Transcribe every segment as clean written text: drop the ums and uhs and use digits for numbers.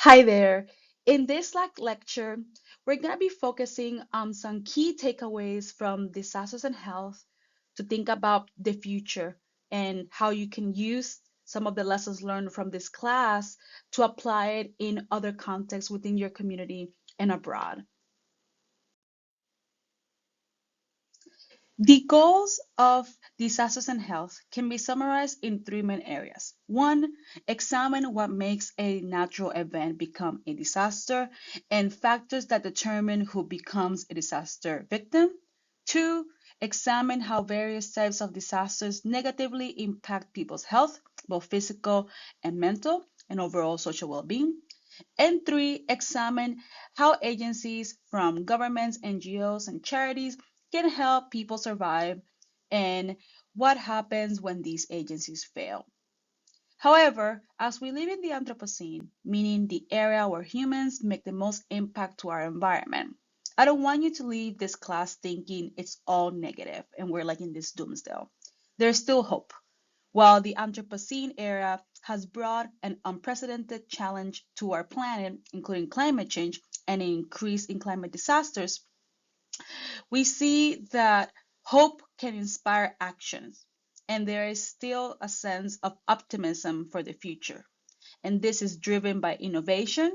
Hi there. In this lecture, we're going to be focusing on some key takeaways from disasters and health to think about the future and how you can use some of the lessons learned from this class to apply it in other contexts within your community and abroad. The goals of disasters and health can be summarized in three main areas. One, examine what makes a natural event become a disaster and factors that determine who becomes a disaster victim. Two, examine how various types of disasters negatively impact people's health, both physical and mental, and overall social well being. And three, examine how agencies from governments, NGOs, and charities can help people survive and what happens when these agencies fail. However, as we live in the Anthropocene, meaning the area where humans make the most impact to our environment, I don't want you to leave this class thinking it's all negative and we're like in this doomsday. There's still hope. While the Anthropocene era has brought an unprecedented challenge to our planet, including climate change and an increase in climate disasters, we see that hope can inspire actions, and there is still a sense of optimism for the future. And this is driven by innovation,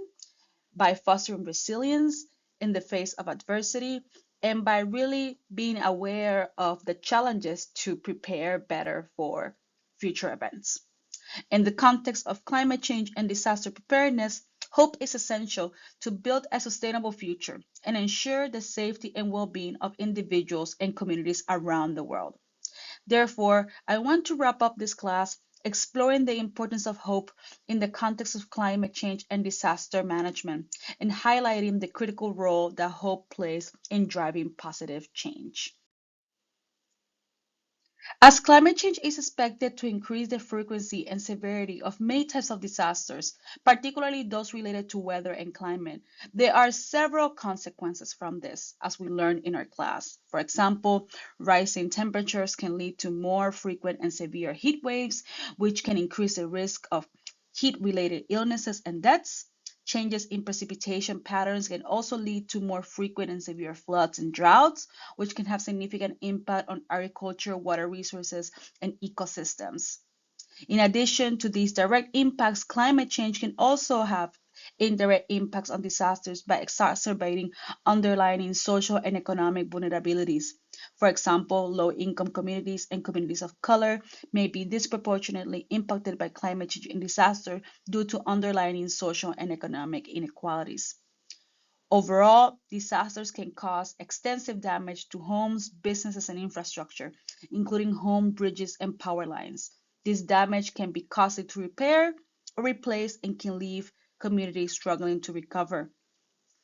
by fostering resilience in the face of adversity, and by really being aware of the challenges to prepare better for future events. In the context of climate change and disaster preparedness, hope is essential to build a sustainable future and ensure the safety and well being of individuals and communities around the world. Therefore, I want to wrap up this class exploring the importance of hope in the context of climate change and disaster management and highlighting the critical role that hope plays in driving positive change. As climate change is expected to increase the frequency and severity of many types of disasters, particularly those related to weather and climate, there are several consequences from this, as we learned in our class. For example, rising temperatures can lead to more frequent and severe heat waves, which can increase the risk of heat-related illnesses and deaths. Changes in precipitation patterns can also lead to more frequent and severe floods and droughts, which can have significant impact on agriculture, water resources, and ecosystems. In addition to these direct impacts, climate change can also have indirect impacts on disasters by exacerbating underlying social and economic vulnerabilities. For example, low income communities and communities of color may be disproportionately impacted by climate change and disaster due to underlying social and economic inequalities. Overall, disasters can cause extensive damage to homes, businesses, and infrastructure, including home, bridges, and power lines. This damage can be costly to repair or replace and can leave communities struggling to recover.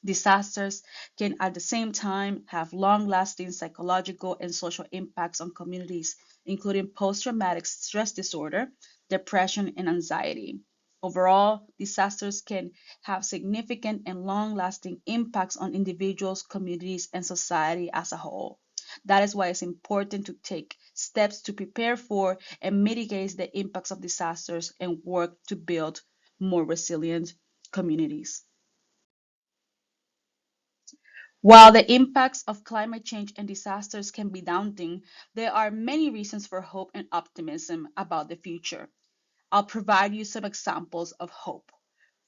Disasters can at the same time have long lasting psychological and social impacts on communities, including post traumatic stress disorder, depression, and anxiety. Overall, disasters can have significant and long lasting impacts on individuals, communities, and society as a whole. That is why it's important to take steps to prepare for and mitigate the impacts of disasters and work to build more resilient communities. While the impacts of climate change and disasters can be daunting, there are many reasons for hope and optimism about the future. I'll provide you some examples of hope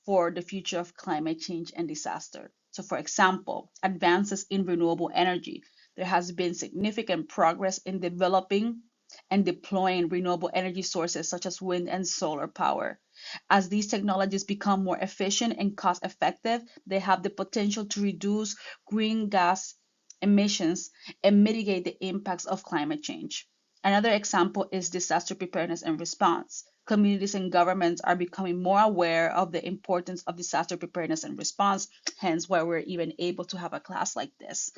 for the future of climate change and disaster. So, for example, advances in renewable energy. There has been significant progress in developing and deploying renewable energy sources such as wind and solar power. As these technologies become more efficient and cost effective, they have the potential to reduce green gas emissions and mitigate the impacts of climate change. Another example is disaster preparedness and response. Communities and governments are becoming more aware of the importance of disaster preparedness and response, hence why we're even able to have a class like this.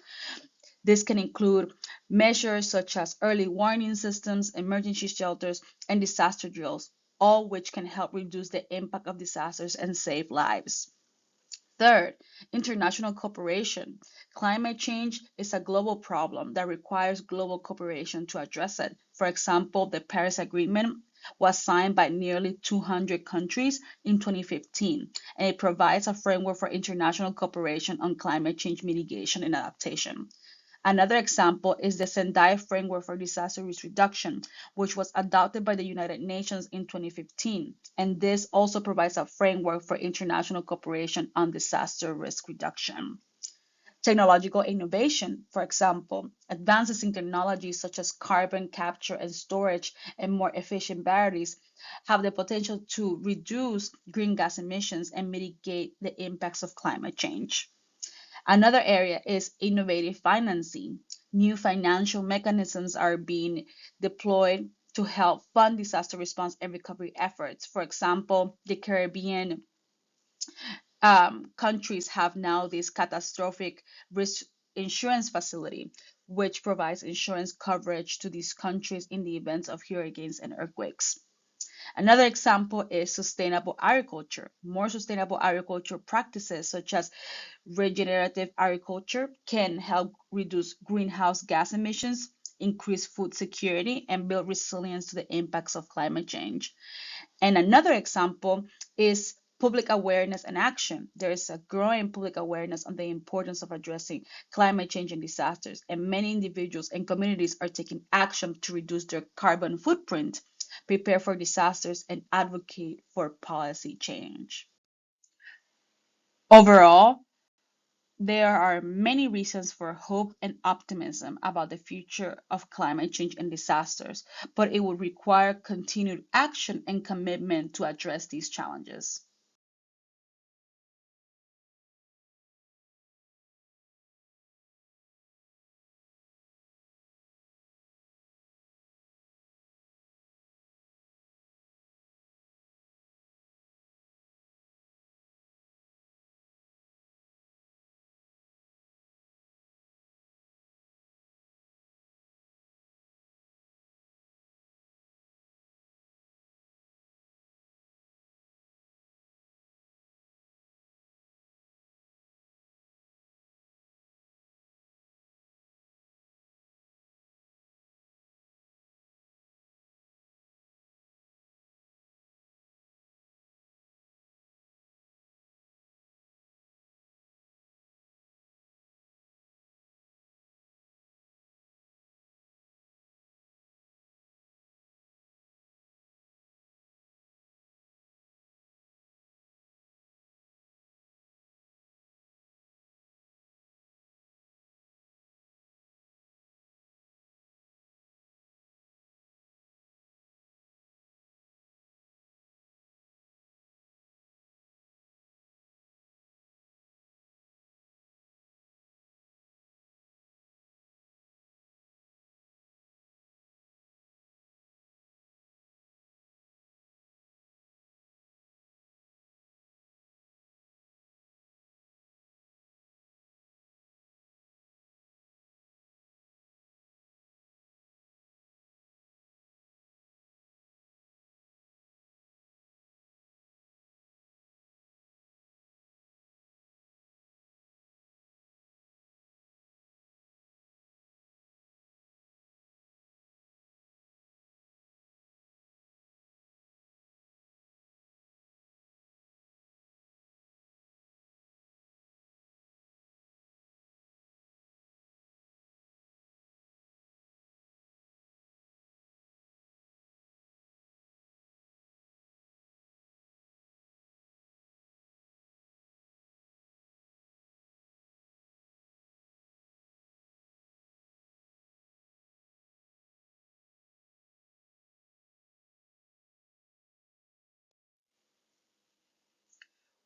This can include measures such as early warning systems, emergency shelters, and disaster drills, all which can help reduce the impact of disasters and save lives. Third, international cooperation. Climate change is a global problem that requires global cooperation to address it. For example, the Paris Agreement was signed by nearly 200 countries in 2015, and it provides a framework for international cooperation on climate change mitigation and adaptation. Another example is the Sendai Framework for Disaster Risk Reduction, which was adopted by the United Nations in 2015. And this also provides a framework for international cooperation on disaster risk reduction. Technological innovation, for example, advances in technologies such as carbon capture and storage and more efficient batteries have the potential to reduce green gas emissions and mitigate the impacts of climate change. Another area is innovative financing. New financial mechanisms are being deployed to help fund disaster response and recovery efforts. For example, the Caribbean countries have now this catastrophic risk insurance facility, which provides insurance coverage to these countries in the event of hurricanes and earthquakes. Another example is sustainable agriculture. More sustainable agriculture practices, such as regenerative agriculture, can help reduce greenhouse gas emissions, increase food security, and build resilience to the impacts of climate change. And another example is public awareness and action. There is a growing public awareness on the importance of addressing climate change and disasters, and many individuals and communities are taking action to reduce their carbon footprint, prepare for disasters, and advocate for policy change. Overall, there are many reasons for hope and optimism about the future of climate change and disasters, but it will require continued action and commitment to address these challenges.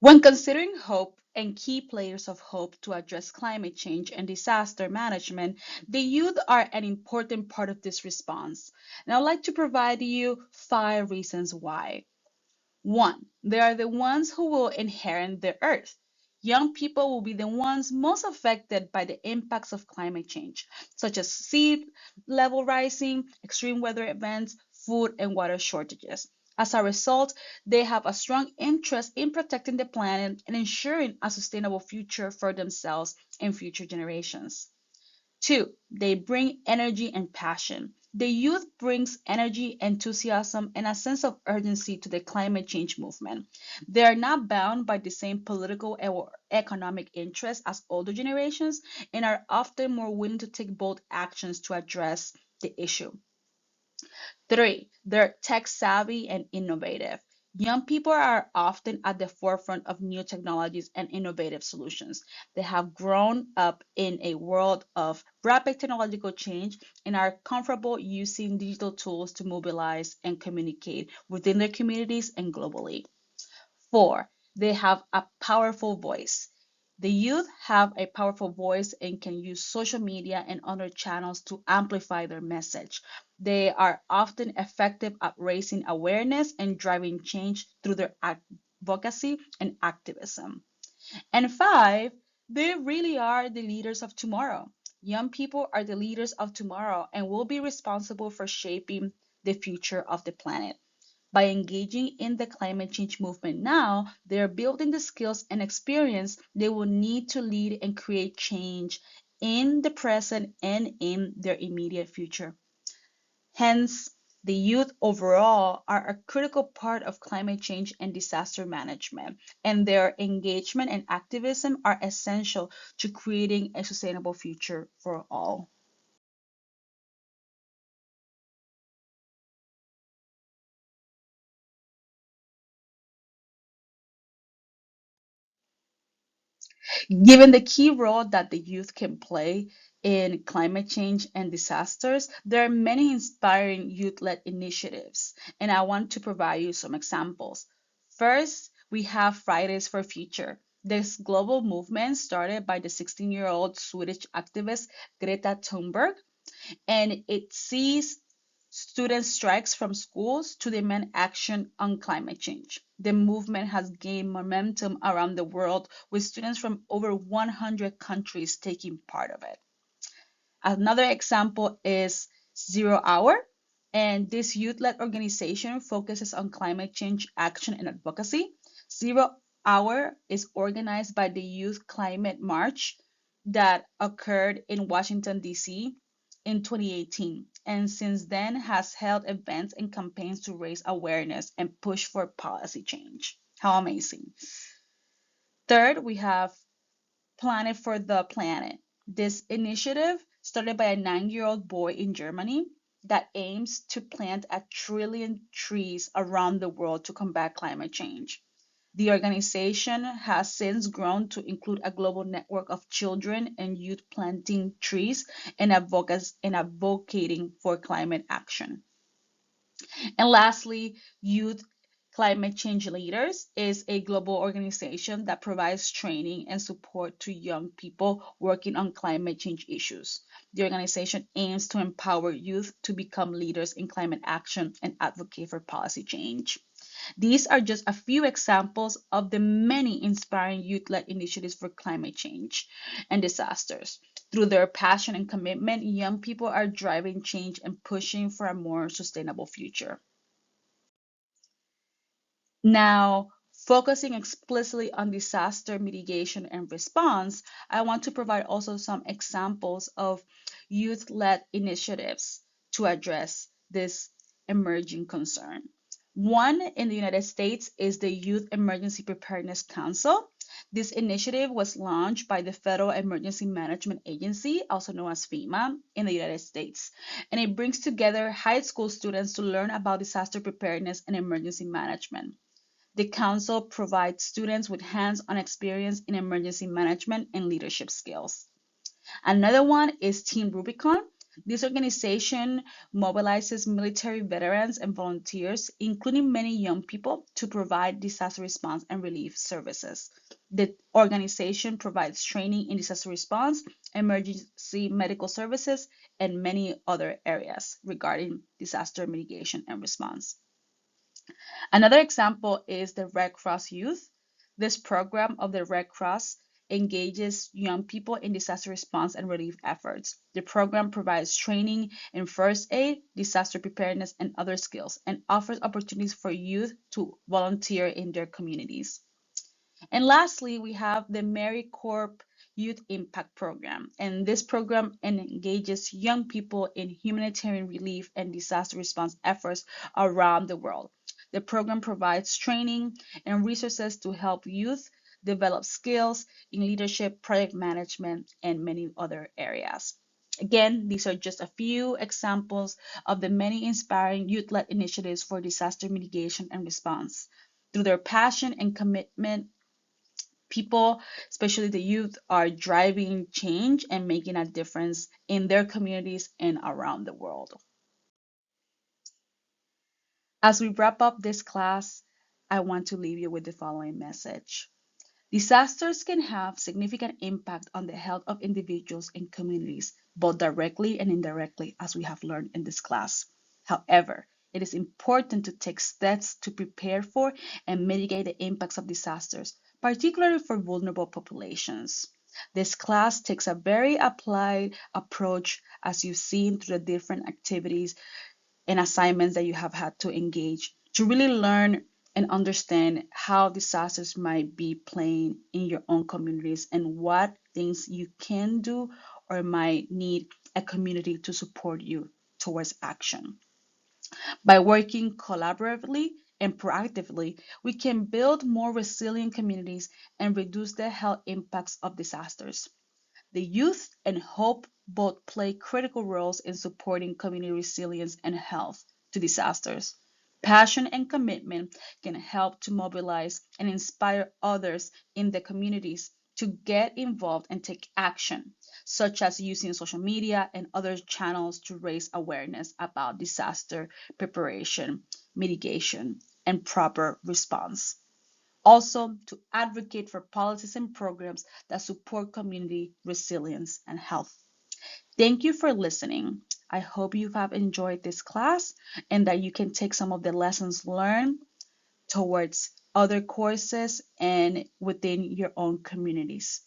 When considering hope and key players of hope to address climate change and disaster management, the youth are an important part of this response. And I'd like to provide you 5 reasons why. One, they are the ones who will inherit the earth. Young people will be the ones most affected by the impacts of climate change, such as sea level rising, extreme weather events, food and water shortages. As a result, they have a strong interest in protecting the planet and ensuring a sustainable future for themselves and future generations. Two, they bring energy and passion. The youth brings energy, enthusiasm, and a sense of urgency to the climate change movement. They are not bound by the same political or economic interests as older generations and are often more willing to take bold actions to address the issue. Three, they're tech savvy and innovative. Young people are often at the forefront of new technologies and innovative solutions. They have grown up in a world of rapid technological change and are comfortable using digital tools to mobilize and communicate within their communities and globally. Four, they have a powerful voice. The youth have a powerful voice and can use social media and other channels to amplify their message. They are often effective at raising awareness and driving change through their advocacy and activism. And five, they really are the leaders of tomorrow. Young people are the leaders of tomorrow and will be responsible for shaping the future of the planet. By engaging in the climate change movement now, they are building the skills and experience they will need to lead and create change in the present and in their immediate future. Hence, the youth overall are a critical part of climate change and disaster management, and their engagement and activism are essential to creating a sustainable future for all. Given the key role that the youth can play in climate change and disasters, there are many inspiring youth led initiatives, and I want to provide you some examples. First, we have Fridays for Future. This global movement started by the 16-year-old Swedish activist Greta Thunberg, and it sees student strikes from schools to demand action on climate change. The movement has gained momentum around the world, with students from over 100 countries taking part of it. Another example is Zero Hour, and this youth led organization focuses on climate change action and advocacy. Zero Hour is organized by the Youth Climate March that occurred in Washington, D.C. in 2018, and since then has held events and campaigns to raise awareness and push for policy change. How amazing! Third, we have Planet for the Planet. This initiative, started by a 9-year-old boy in Germany, that aims to plant 1 trillion trees around the world to combat climate change. The organization has since grown to include a global network of children and youth planting trees and advocating for climate action. And lastly, Youth Climate Change Leaders is a global organization that provides training and support to young people working on climate change issues. The organization aims to empower youth to become leaders in climate action and advocate for policy change. These are just a few examples of the many inspiring youth led initiatives for climate change and disasters. Through their passion and commitment, young people are driving change and pushing for a more sustainable future. Now, focusing explicitly on disaster mitigation and response, I want to provide also some examples of youth led initiatives to address this emerging concern. One in the United States is the Youth Emergency Preparedness Council. This initiative was launched by the Federal Emergency Management Agency, also known as FEMA, in the United States. And it brings together high school students to learn about disaster preparedness and emergency management. The council provides students with hands-on experience in emergency management and leadership skills. Another one is Team Rubicon. This organization mobilizes military veterans and volunteers, including many young people, to provide disaster response and relief services. The organization provides training in disaster response, emergency medical services, and many other areas regarding disaster mitigation and response. Another example is the Red Cross Youth. This program of the Red Cross engages young people in disaster response and relief efforts. The program provides training in first aid, disaster preparedness, and other skills, and offers opportunities for youth to volunteer in their communities. And lastly, we have the AmeriCorps Youth Impact Program. And this program engages young people in humanitarian relief and disaster response efforts around the world. The program provides training and resources to help youth develop skills in leadership, project management, and many other areas. Again, these are just a few examples of the many inspiring youth led initiatives for disaster mitigation and response. Through their passion and commitment, people, especially the youth, are driving change and making a difference in their communities and around the world. As we wrap up this class, I want to leave you with the following message. Disasters can have significant impact on the health of individuals and communities, both directly and indirectly, as we have learned in this class. However, it is important to take steps to prepare for and mitigate the impacts of disasters, particularly for vulnerable populations. This class takes a very applied approach, as you've seen through the different activities and assignments that you have had to engage to really learn and understand how disasters might be playing in your own communities and what things you can do or might need a community to support you towards action. By working collaboratively and proactively, we can build more resilient communities and reduce the health impacts of disasters. The youth and hope both play critical roles in supporting community resilience and health to disasters. Passion and commitment can help to mobilize and inspire others in the communities to get involved and take action, such as using social media and other channels to raise awareness about disaster preparation, mitigation, and proper response. Also, to advocate for policies and programs that support community resilience and health. Thank you for listening. I hope you have enjoyed this class and that you can take some of the lessons learned towards other courses and within your own communities.